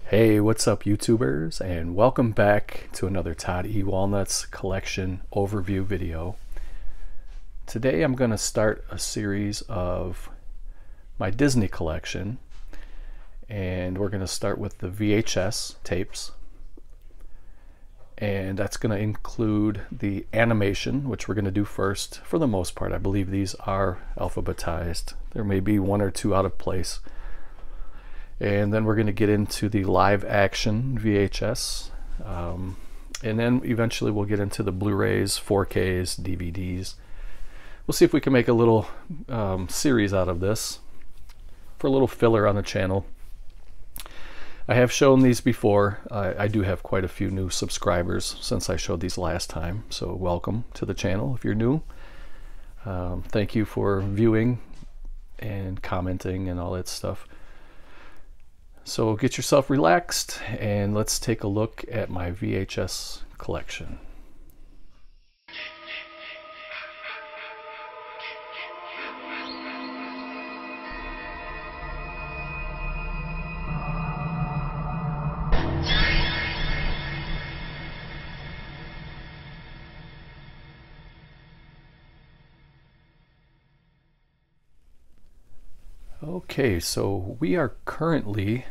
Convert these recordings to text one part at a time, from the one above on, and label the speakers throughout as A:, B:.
A: Hey, what's up YouTubers, and welcome back to another Todd E. Walnuts collection overview video. Today I'm going to start a series of my Disney collection, and we're going to start with the VHS tapes, and that's going to include the animation, which we're going to do first. For the most part, I believe these are alphabetized. There may be one or two out of place. And then we're going to get into the live action VHS, and then eventually we'll get into the Blu-rays, 4Ks, DVDs. We'll see if we can make a little series out of this for a little filler on the channel. I have shown these before. I do have quite a few new subscribers since I showed these last time, so welcome to the channel if you're new. Thank you for viewing and commenting and all that stuff. So get yourself relaxed and let's take a look at my VHS collection. Okay, so we are currently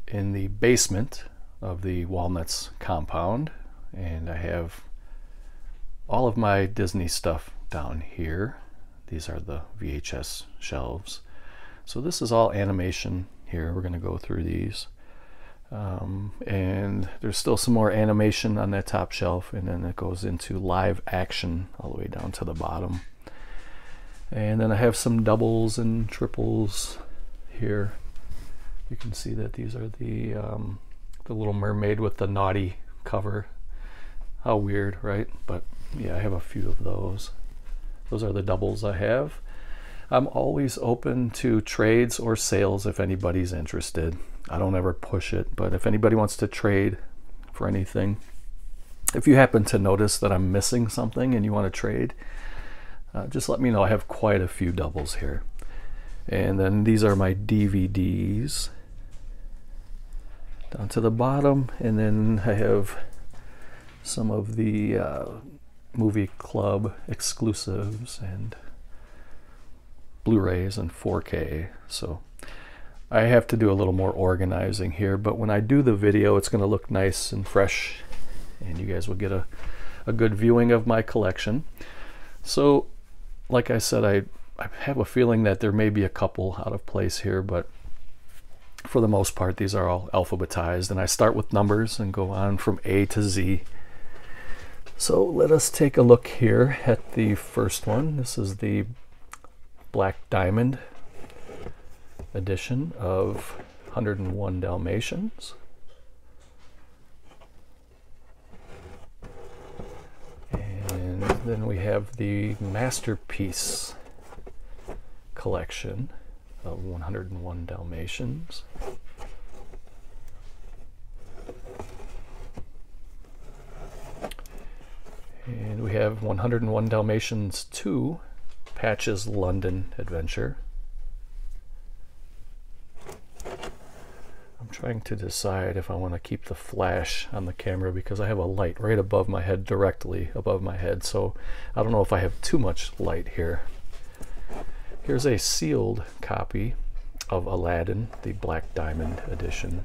A: in the basement of the Walnuts compound, and I have all of my Disney stuff down here. These are the VHS shelves. So this is all animation here. We're going to go through these. And there's still some more animation on that top shelf, and then it goes into live action all the way down to the bottom. And then I have some doubles and triples here. You can see that these are the Little Mermaid with the naughty cover. How weird, right? But yeah, I have a few of those. Those are the doubles I have. I'm always open to trades or sales if anybody's interested. I don't ever push it, but if anybody wants to trade for anything, if you happen to notice that I'm missing something and you want to trade, just let me know. I have quite a few doubles here. And then these are my DVDs down to the bottom, and then I have some of the movie club exclusives and Blu-rays and 4K. So I have to do a little more organizing here, but when I do the video it's going to look nice and fresh and you guys will get a good viewing of my collection. So like I said, I have a feeling that there may be a couple out of place here, but for the most part these are all alphabetized, and I start with numbers and go on from A to Z. So let us take a look here at the first one. This is the Black Diamond edition of 101 Dalmatians. And then we have the Masterpiece collection of 101 Dalmatians. And we have 101 Dalmatians 2, Patch's London Adventure. I'm trying to decide if I want to keep the flash on the camera because I have a light right above my head, directly above my head, so I don't know if I have too much light here. Here's a sealed copy of Aladdin, the Black Diamond edition.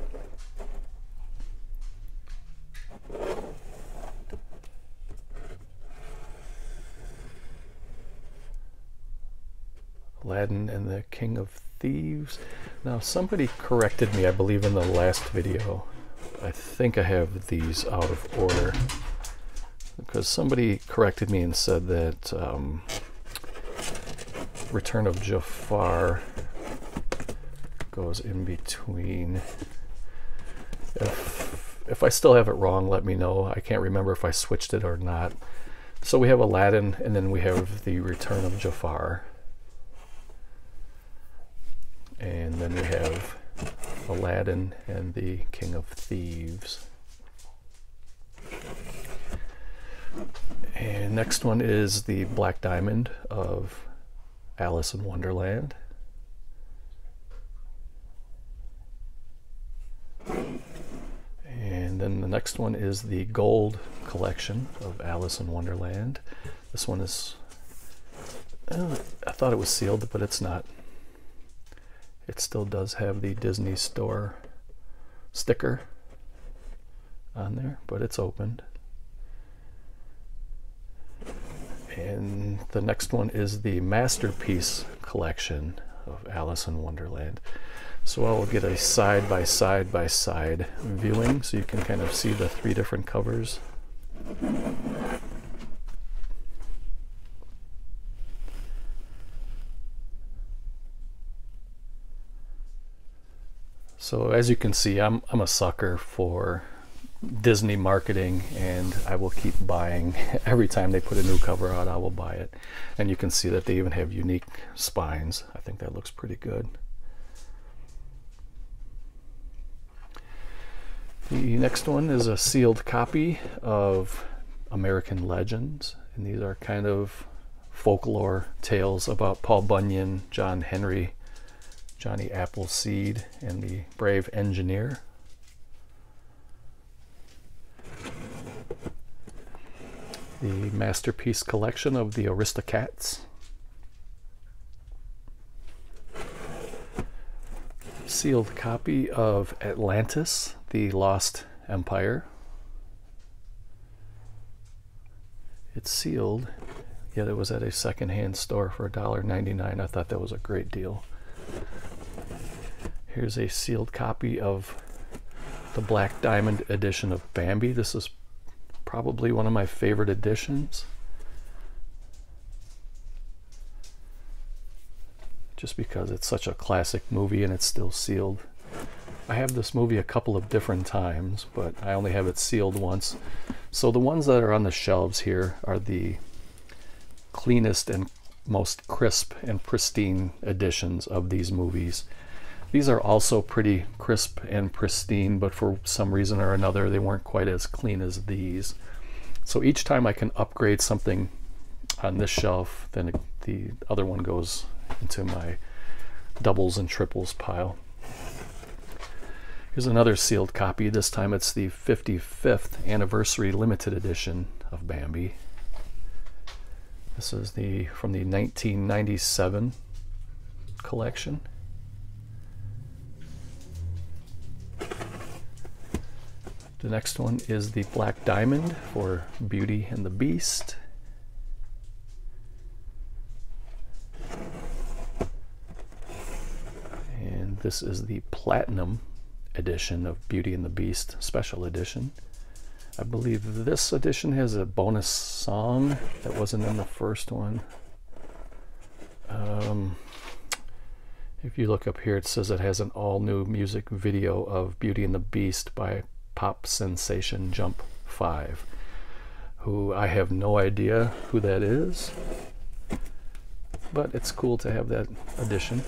A: Aladdin and the King of Thieves. Now somebody corrected me, I believe in the last video. I think I have these out of order because somebody corrected me and said that Return of Jafar goes in between. If I still have it wrong, let me know. I can't remember if I switched it or not. So we have Aladdin, and then we have the Return of Jafar. And then we have Aladdin and the King of Thieves. And next one is the Black Diamond of Alice in Wonderland. And then the next one is the gold collection of Alice in Wonderland. This one is, I thought it was sealed, but it's not. It still does have the Disney Store sticker on there, but it's opened. And the next one is the Masterpiece collection of Alice in Wonderland. So I'll get a side by side viewing so you can kind of see the three different covers. So as you can see, I'm a sucker for Disney marketing, and I will keep buying. Every time they put a new cover out, I will buy it. And you can see that they even have unique spines. I think that looks pretty good. The next one is a sealed copy of American Legends, and these are kind of folklore tales about Paul Bunyan, John Henry, Johnny Appleseed, and the Brave Engineer. The Masterpiece collection of the Aristocats. Sealed copy of Atlantis, the Lost Empire. It's sealed, yet it was at a secondhand store for $1.99. I thought that was a great deal. Here's a sealed copy of the Black Diamond edition of Bambi. This is probably one of my favorite editions, just because it's such a classic movie and it's still sealed. I have this movie a couple of different times, but I only have it sealed once. So the ones that are on the shelves here are the cleanest and most crisp and pristine editions of these movies. These are also pretty crisp and pristine, but for some reason or another they weren't quite as clean as these. So each time I can upgrade something on this shelf, then the other one goes into my doubles and triples pile. Here's another sealed copy. This time it's the 55th anniversary limited edition of Bambi. This is from the 1997 collection. The next one is the Black Diamond for Beauty and the Beast. And this is the Platinum edition of Beauty and the Beast, special edition. I believe this edition has a bonus song that wasn't in the first one. If you look up here, it says it has an all-new music video of Beauty and the Beast by pop sensation Jump 5, who I have no idea who that is, but it's cool to have that edition.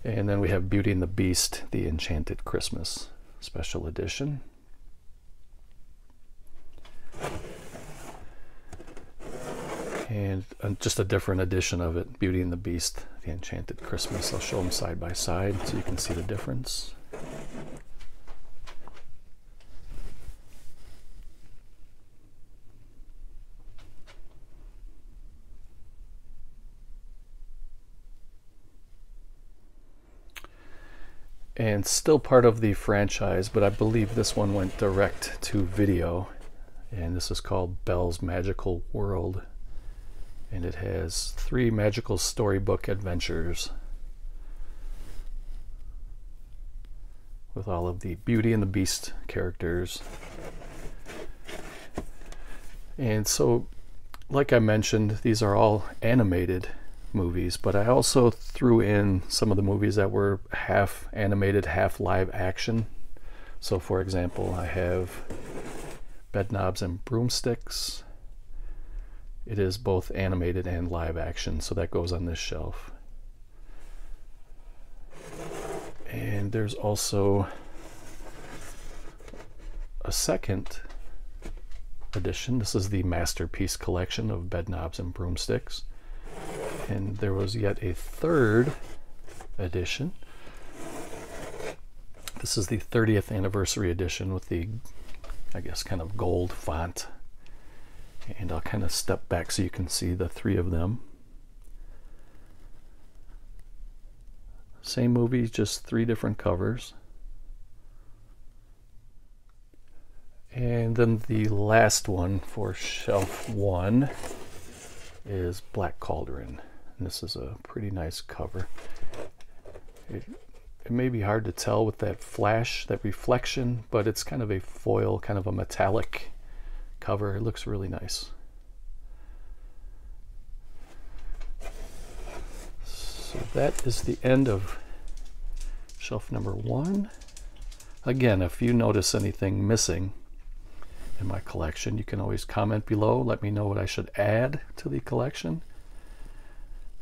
A: And then we have Beauty and the Beast, the Enchanted Christmas special edition. And just a different edition of it, Beauty and the Beast, the Enchanted Christmas. I'll show them side by side so you can see the difference. And still part of the franchise, but I believe this one went direct to video, and this is called Belle's Magical World, and it has 3 magical storybook adventures with all of the Beauty and the Beast characters. And so, like I mentioned, these are all animated movies, but I also threw in some of the movies that were half animated, half live action. So for example, I have Bedknobs and Broomsticks. It is both animated and live action, so that goes on this shelf. And there's also a second edition. This is the Masterpiece collection of Bedknobs and Broomsticks. And there was yet a third edition. This is the 30th anniversary edition with the I guess, kind of gold font. And I'll kind of step back so you can see the three of them. Same movie, just three different covers. And then the last one for shelf 1 is Black Cauldron. And this is a pretty nice cover. It may be hard to tell with that flash, that reflection, but it's kind of a foil, kind of a metallic cover. It looks really nice. So that is the end of shelf number 1. Again, if you notice anything missing in my collection, you can always comment below. Let me know what I should add to the collection.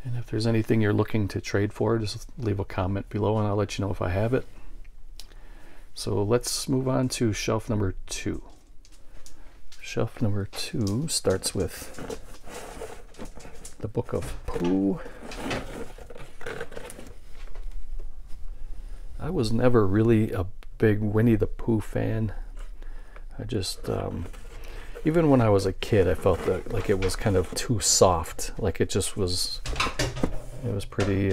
A: And if there's anything you're looking to trade for, just leave a comment below and I'll let you know if I have it. So let's move on to shelf number 2. Shelf number 2 starts with the Book of Pooh. I was never really a big Winnie the Pooh fan. I just, even when I was a kid, I felt that like it was kind of too soft. Like it just was, it was pretty,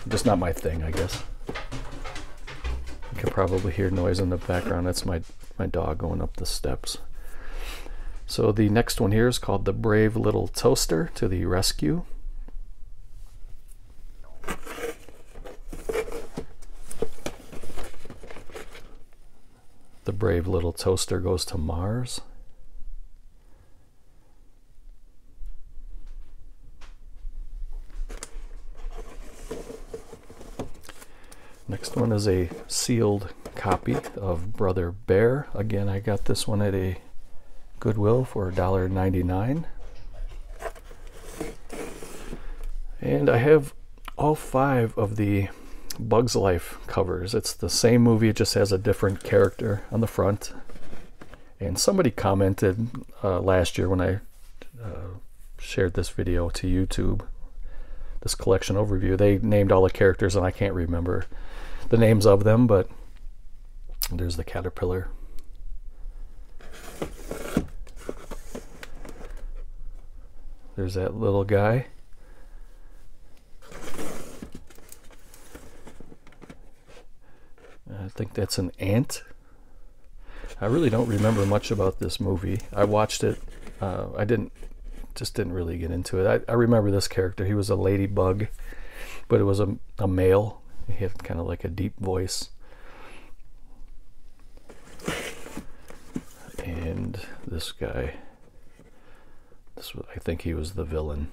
A: just not my thing, I guess. You can probably hear noise in the background. That's my dog going up the steps. So the next one here is called The Brave Little Toaster to the Rescue. The brave little toaster goes to Mars. Next one is a sealed copy of Brother Bear. Again, I got this one at a Goodwill for $1.99. And I have all 5 of the Bugs Life covers. It's the same movie, it just has a different character on the front. And somebody commented last year when I shared this video to YouTube, this collection overview, they named all the characters and I can't remember the names of them, but there's the caterpillar. There's that little guy. I think that's an ant. I really don't remember much about this movie. I watched it. I just didn't really get into it. I remember this character. He was a ladybug, but it was a male. He had kind of like a deep voice. And this guy, I think he was the villain.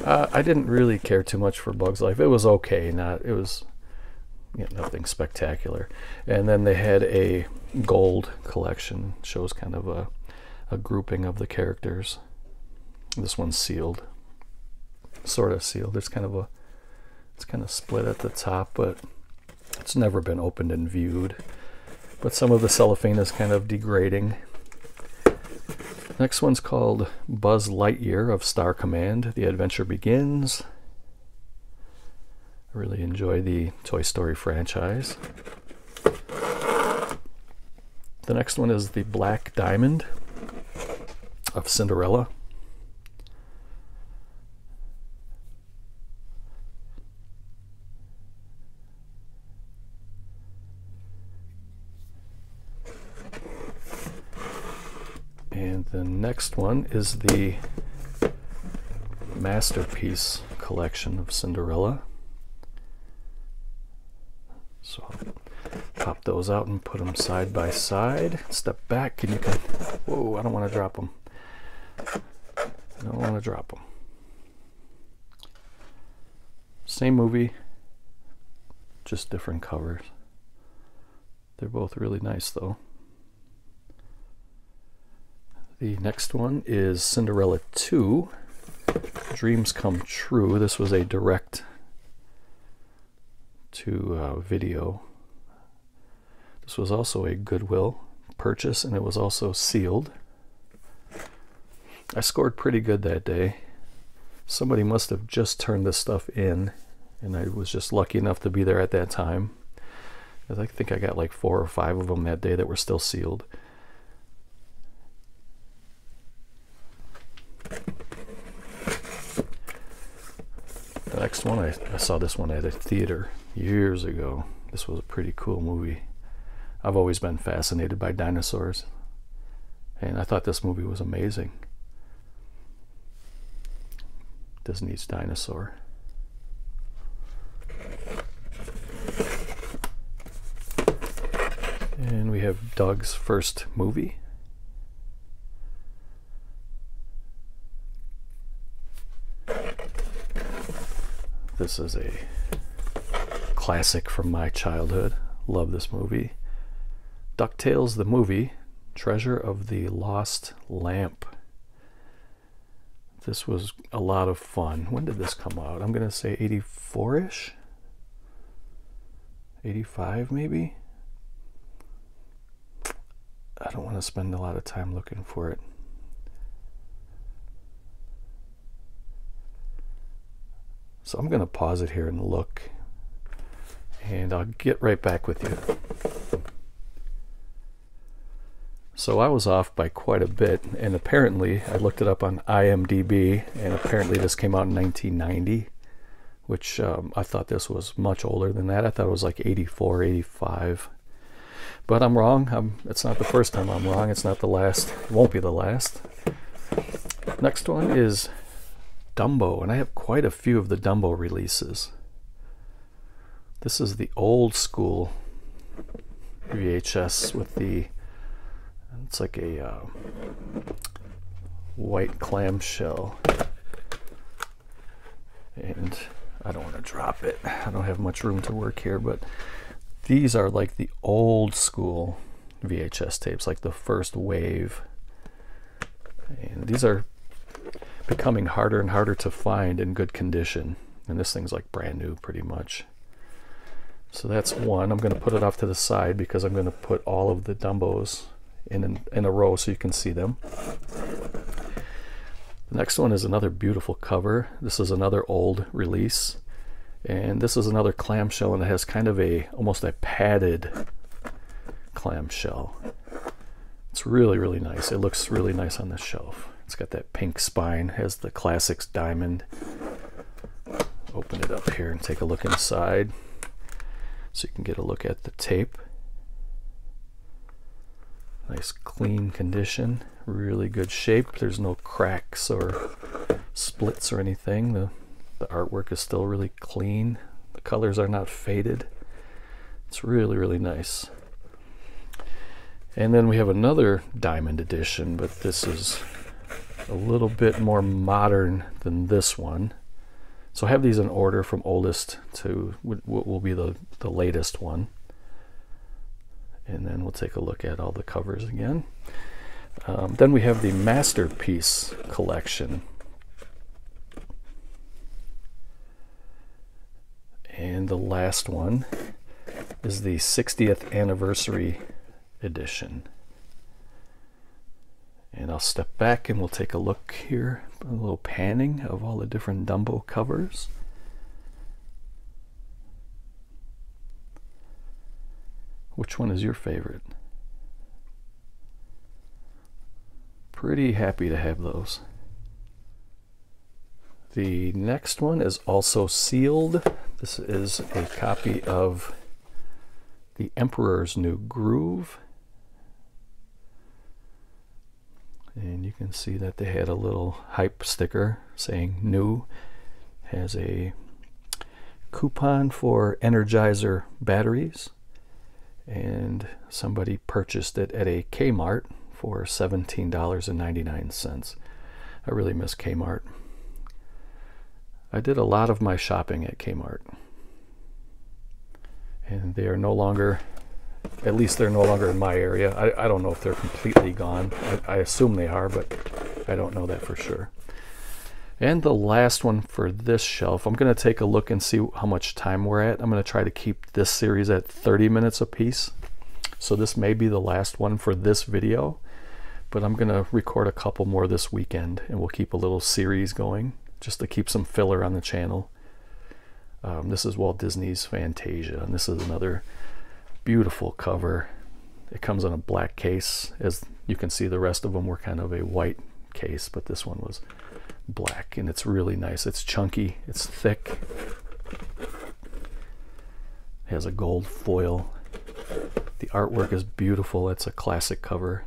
A: I didn't really care too much for Bugs Life. It was okay. It was nothing spectacular. And then they had a gold collection. Shows kind of a grouping of the characters. This one's sealed, sort of sealed. It's kind of split at the top, but it's never been opened and viewed. But some of the cellophane is kind of degrading. Next one's called Buzz Lightyear of Star Command. The Adventure Begins. I really enjoy the Toy Story franchise. The next one is the Black Diamond of Cinderella. And the next one is the Masterpiece collection of Cinderella. So I'll pop those out and put them side by side. Step back and you can, whoa, I don't want to drop them. I don't want to drop them. Same movie, just different covers. They're both really nice though. The next one is Cinderella 2, Dreams Come True. This was a direct to video. This was also a Goodwill purchase and it was also sealed. I scored pretty good that day. Somebody must have just turned this stuff in and I was just lucky enough to be there at that time. I think I got like 4 or 5 of them that day that were still sealed. The next one, I saw this one at a theater years ago. This was a pretty cool movie. I've always been fascinated by dinosaurs, and I thought this movie was amazing. Disney's Dinosaur. And we have Doug's first movie. This is a classic from my childhood. Love this movie. DuckTales the movie, Treasure of the Lost Lamp. This was a lot of fun. When did this come out? I'm gonna say 84-ish? 85 maybe? I don't want to spend a lot of time looking for it. So I'm going to pause it here and look, and I'll get right back with you. So I was off by quite a bit, and apparently I looked it up on IMDb, and apparently this came out in 1990, which I thought this was much older than that. I thought it was like 84, 85. But I'm wrong. It's not the first time I'm wrong. It's not the last. It won't be the last. Next one is Dumbo, and I have quite a few of the Dumbo releases. This is the old school VHS with the, it's like a white clamshell. And I don't want to drop it. I don't have much room to work here, but these are like the old school VHS tapes, like the first wave. And these are becoming harder and harder to find in good condition. And this thing's like brand new pretty much. So that's one. I'm going to put it off to the side because I'm going to put all of the Dumbos in a row so you can see them. The next one is another beautiful cover. This is another old release. And this is another clamshell, and it has kind of almost a padded clamshell. It's really, really nice. It looks really nice on the shelf. It's got that pink spine, has the Classics diamond. Open it up here and take a look inside so you can get a look at the tape. Nice clean condition, really good shape. There's no cracks or splits or anything. The artwork is still really clean. The colors are not faded. It's really, really nice. And then we have another diamond edition, but this is a little bit more modern than this one. So I have these in order from oldest to what will be the latest one. And then we'll take a look at all the covers again. Then we have the Masterpiece Collection. And the last one is the 60th Anniversary Edition. And I'll step back and we'll take a look here, a little panning of all the different Dumbo covers. Which one is your favorite? Pretty happy to have those. The next one is also sealed. This is a copy of The Emperor's New Groove. And you can see that they had a little hype sticker saying new. Has a coupon for Energizer batteries. And somebody purchased it at a Kmart for $17.99. I really miss Kmart. I did a lot of my shopping at Kmart. And they are no longer, at least they're no longer in my area. I don't know if they're completely gone. I assume they are, but I don't know that for sure. And the last one for this shelf, I'm going to take a look and see how much time we're at. I'm going to try to keep this series at 30 minutes apiece. So this may be the last one for this video, but I'm going to record a couple more this weekend, and we'll keep a little series going just to keep some filler on the channel. This is Walt Disney's Fantasia, and this is another beautiful cover. It comes in a black case. As you can see, the rest of them were kind of a white case, but this one was black, and it's really nice. It's chunky, it's thick. It has a gold foil. The artwork is beautiful. It's a classic cover.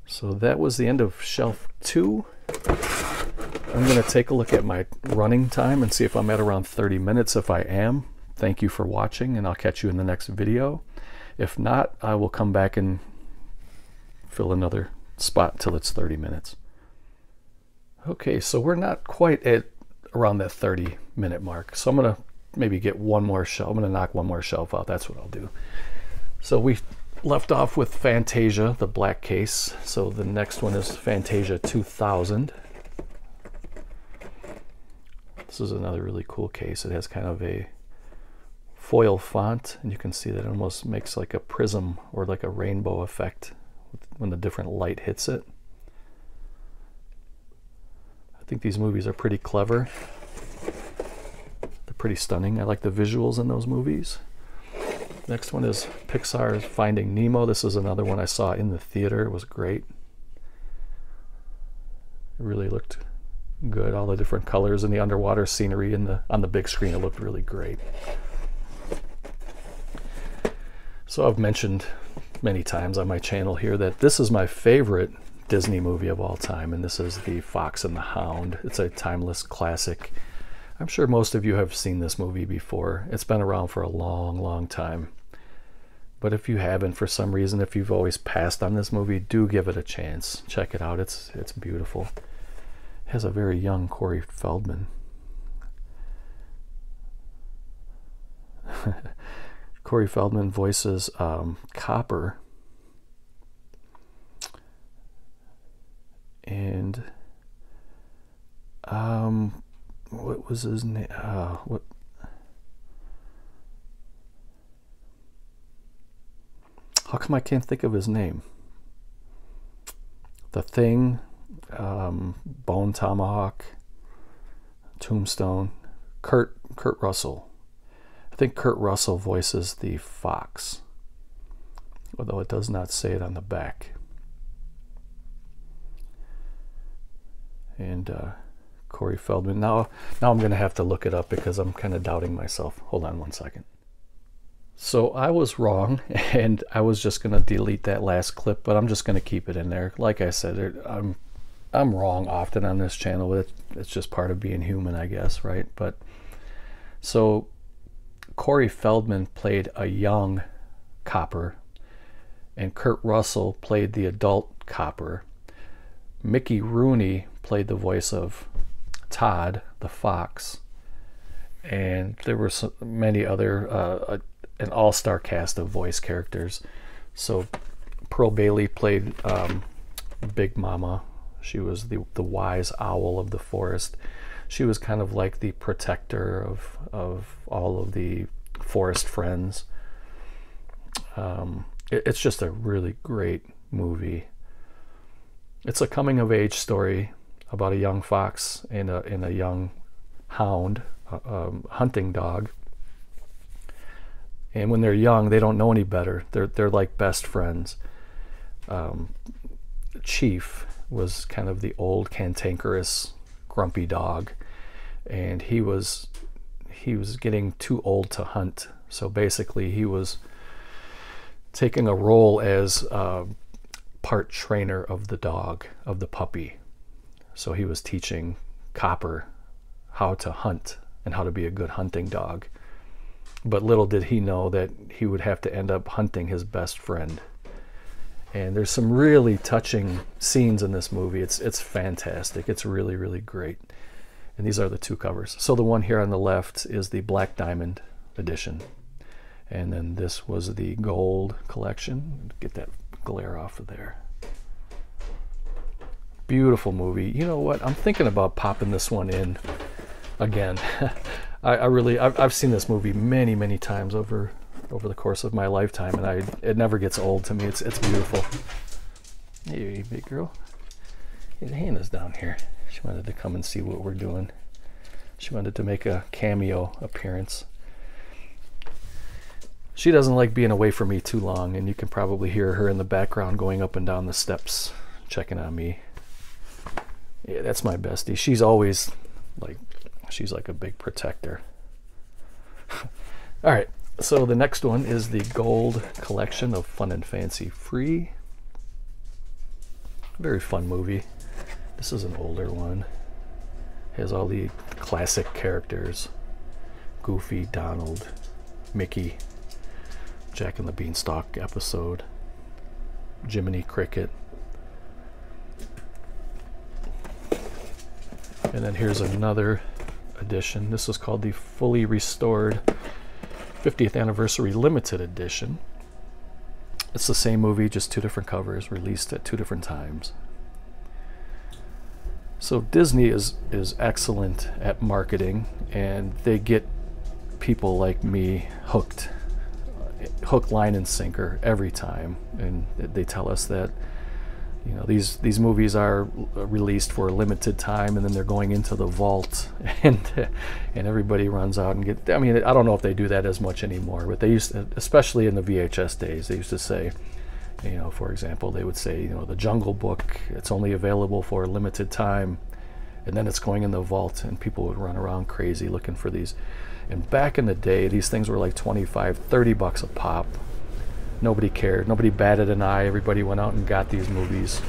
A: So that was the end of shelf 2. I'm going to take a look at my running time and see if I'm at around 30 minutes. If I am, thank you for watching, and I'll catch you in the next video. If not, I will come back and fill another spot till it's 30 minutes. Okay, so we're not quite at around that 30-minute mark. So I'm going to maybe get one more shelf. I'm going to knock one more shelf out. That's what I'll do. So we left off with Fantasia, the black case. So the next one is Fantasia 2000. This is another really cool case. It has kind of a foil font, and you can see that it almost makes like a prism or like a rainbow effect when the different light hits it. I think these movies are pretty clever. They're pretty stunning. I like the visuals in those movies. Next one is Pixar's Finding Nemo. This is another one I saw in the theater. It was great. It really looked good. All the different colors and the underwater scenery in on the big screen, it looked really great. So I've mentioned many times on my channel here that this is my favorite Disney movie of all time, and this is The Fox and the Hound. It's a timeless classic. I'm sure most of you have seen this movie before. It's been around for a long, long time. But if you haven't, for some reason, if you've always passed on this movie, do give it a chance. Check it out. It's beautiful. It has a very young Corey Feldman. Corey Feldman voices Copper. And what was his name? How come I can't think of his name? The Thing, Bone Tomahawk, Tombstone, Kurt Russell. I think Kurt Russell voices the fox, although it does not say it on the back. And Corey Feldman. Now I'm going to have to look it up because I'm kind of doubting myself. Hold on one second. So I was wrong, and I was just going to delete that last clip, but I'm just going to keep it in there. Like I said, I'm wrong often on this channel. It's just part of being human, I guess, right? But so Corey Feldman played a young Copper, and Kurt Russell played the adult Copper. Mickey Rooney played the voice of Todd, the fox, and there were many other, an all-star cast of voice characters. So Pearl Bailey played Big Mama. She was the wise owl of the forest. She was kind of like the protector of all of the forest friends. It's just a really great movie. It's a coming-of-age story about a young fox and a young hound, hunting dog. And when they're young, they don't know any better. They're like best friends. Chief was kind of the old, cantankerous, grumpy dog, and he was getting too old to hunt. So basically, he was taking a role as part trainer of the dog, of the puppy. So he was teaching Copper how to hunt and how to be a good hunting dog. But little did he know that he would have to end up hunting his best friend. And there's some really touching scenes in this movie. It's fantastic. It's really, really great. And these are the two covers. So the one here on the left is the Black Diamond edition. And then this was the gold collection. Get that glare off of there. Beautiful movie. You know what? I'm thinking about popping this one in again. I've seen this movie many, many times over the course of my lifetime, and it never gets old to me. It's beautiful. Hey, big girl. Hey, Hannah's down here. She wanted to come and see what we're doing. She wanted to make a cameo appearance. She doesn't like being away from me too long, and you can probably hear her in the background going up and down the steps, checking on me. Yeah, that's my bestie. She's always like, she's like a big protector. All right, so the next one is the gold collection of Fun and Fancy Free. Very fun movie. This is an older one. Has all the classic characters. Goofy, Donald, Mickey, Jack and the Beanstalk episode, Jiminy Cricket. And then here's another edition. This is called the Fully Restored 50th Anniversary Limited Edition. It's the same movie, just two different covers, released at two different times. So Disney is excellent at marketing, and they get people like me hooked, hook, line, and sinker every time. And they tell us that, you know, these movies are released for a limited time, and then they're going into the vault, and everybody runs out and get. I mean, I don't know if they do that as much anymore, but they used to, especially in the VHS days, they used to say, you know, for example, they would say, you know, The Jungle Book, it's only available for a limited time, and then it's going in the vault, and people would run around crazy looking for these. And back in the day, these things were like 25, 30 bucks a pop. Nobody cared. Nobody batted an eye. Everybody went out and got these movies.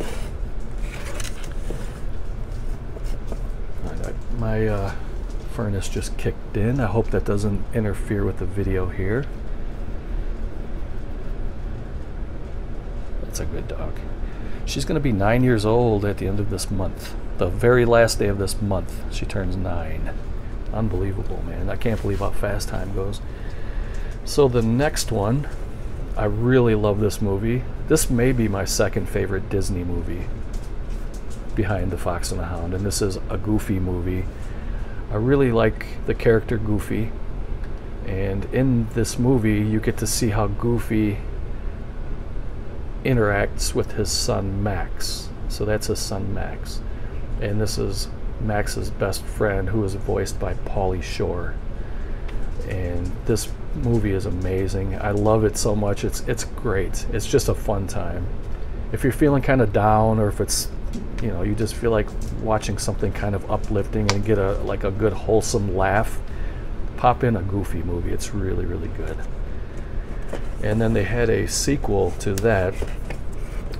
A: My furnace just kicked in. I hope that doesn't interfere with the video here. That's a good dog. She's going to be 9 years old at the end of this month. The very last day of this month, she turns 9. Unbelievable, man. I can't believe how fast time goes. So the next one, I really love this movie. This may be my second favorite Disney movie behind The Fox and the Hound, and this is a Goofy movie. I really like the character Goofy, and in this movie you get to see how Goofy interacts with his son Max. So that's his son Max, and this is Max's best friend, who is voiced by Pauly Shore. And this movie is amazing. I love it so much. It's great. It's just a fun time. If you're feeling kind of down, or if it's, you know, you just feel like watching something kind of uplifting and get a good wholesome laugh, pop in a Goofy movie. It's really, really good. And then they had a sequel to that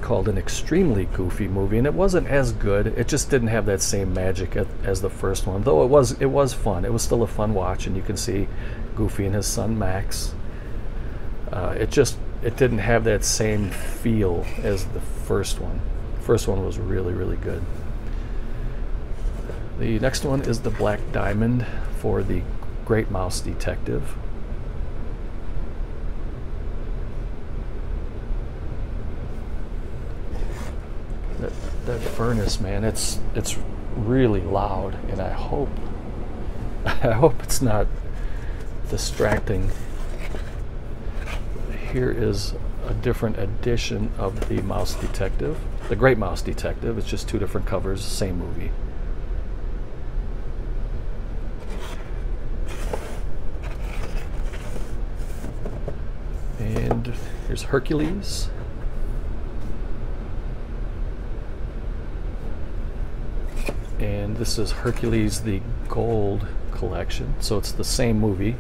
A: called An Extremely Goofy Movie, and it wasn't as good. It just didn't have that same magic as the first one, though it was fun. It was still a fun watch, and you can see Goofy and his son Max. It didn't have that same feel as the first one. The first one was really, really good. The next one is the Black Diamond for the Great Mouse Detective. That furnace, man, it's really loud, and I hope it's not distracting. Here is a different edition of the Mouse Detective, the Great Mouse Detective. It's just two different covers, same movie. And here's Hercules. And this is Hercules the Gold Collection. So it's the same movie,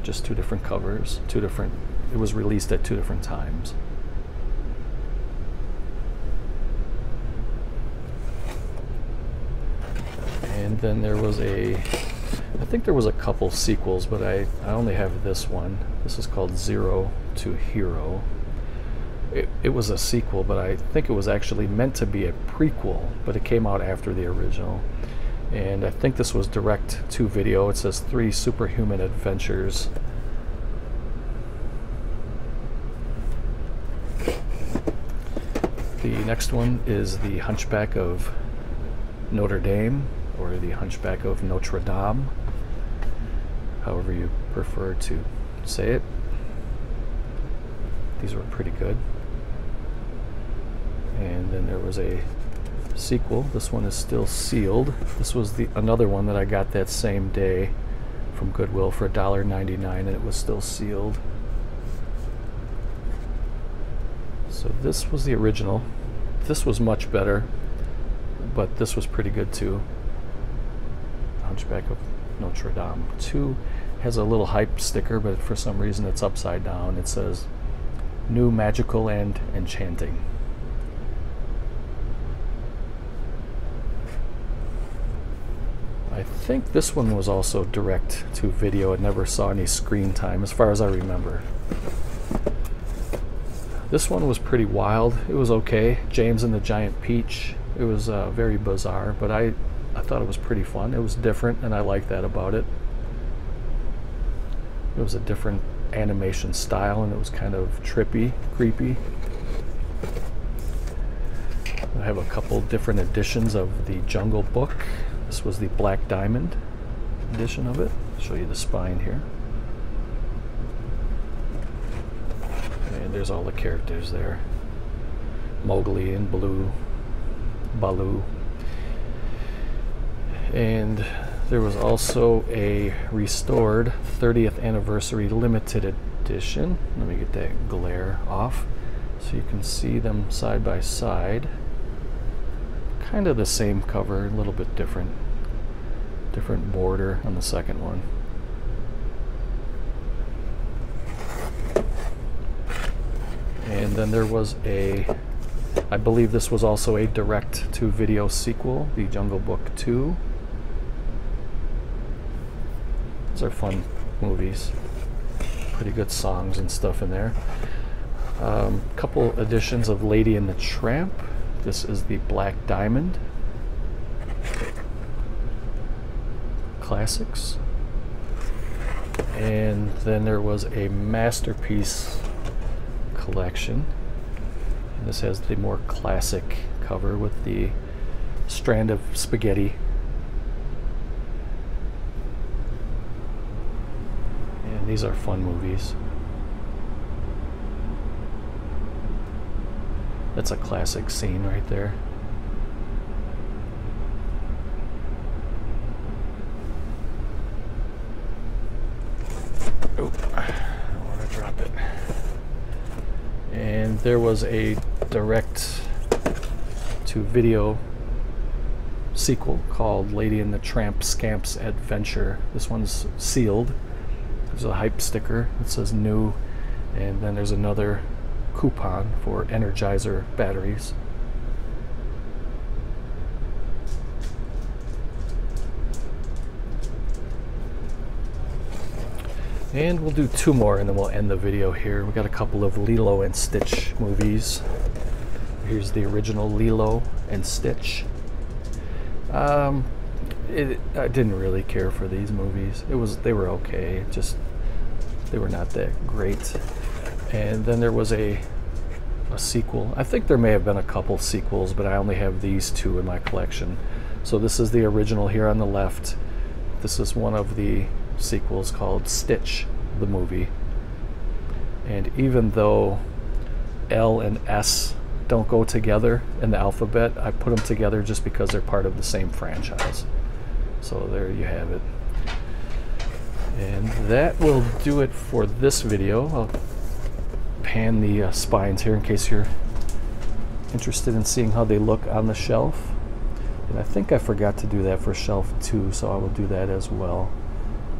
A: just two different covers, it was released at two different times. And then there was I think there was a couple sequels, but I only have this one. This is called Zero to Hero. It was a sequel, but I think it was actually meant to be a prequel, but it came out after the original. And I think this was direct to video. It says 3 Superhuman Adventures. The next one is the Hunchback of Notre Dame, or the Hunchback of Notre Dame, however you prefer to say it. These were pretty good. And then there was a sequel. This one is still sealed. This was another one that I got that same day from Goodwill for $1.99, and it was still sealed. So this was the original. This was much better, but this was pretty good too. Hunchback of Notre Dame 2 has a little hype sticker, but for some reason it's upside down. It says new, magical, and enchanting. I think this one was also direct to video. It never saw any screen time as far as I remember. This one was pretty wild. It was okay. James and the Giant Peach. It was very bizarre, but I thought it was pretty fun. It was different, and I liked that about it. It was a different animation style, and it was kind of trippy, creepy. I have a couple different editions of the Jungle Book. This was the Black Diamond edition of it. I'll show you the spine here. And there's all the characters there. Mowgli and Baloo. And there was also a restored 30th anniversary limited edition. Let me get that glare off so you can see them side by side. Kind of the same cover, a little bit different border on the second one. And then there was I believe this was also a direct-to-video sequel, the Jungle Book 2. These are fun movies. Pretty good songs and stuff in there. Couple editions of Lady and the Tramp. This is the Black Diamond. Classics. And then there was a Masterpiece collection. And this has the more classic cover with the strand of spaghetti. And these are fun movies. That's a classic scene right there. Oh, I don't want to drop it. And there was a direct-to-video sequel called Lady and the Tramp Scamp's Adventure. This one's sealed. There's a hype sticker that says new, and then there's another coupon for Energizer batteries. And we'll do two more and then we'll end the video here. We got a couple of Lilo and Stitch movies. Here's the original Lilo and Stitch. I didn't really care for these movies. They were okay, just they were not that great. And then there was a sequel. I think there may have been a couple sequels, but I only have these two in my collection. So this is the original here on the left. This is one of the sequels called Stitch, the movie. And even though L and S don't go together in the alphabet, I put them together just because they're part of the same franchise. So there you have it. And that will do it for this video. I'll pan the spines here in case you're interested in seeing how they look on the shelf. And I think I forgot to do that for shelf 2, so I will do that as well.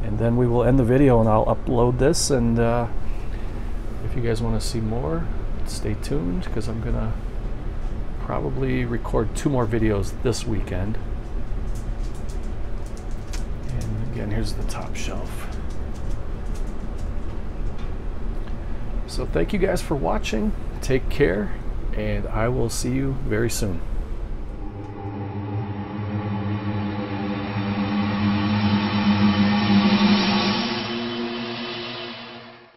A: And then we will end the video and I'll upload this, and if you guys want to see more, stay tuned, because I'm gonna probably record 2 more videos this weekend. And again, here's the top shelf. So thank you guys for watching, take care, and I will see you very soon.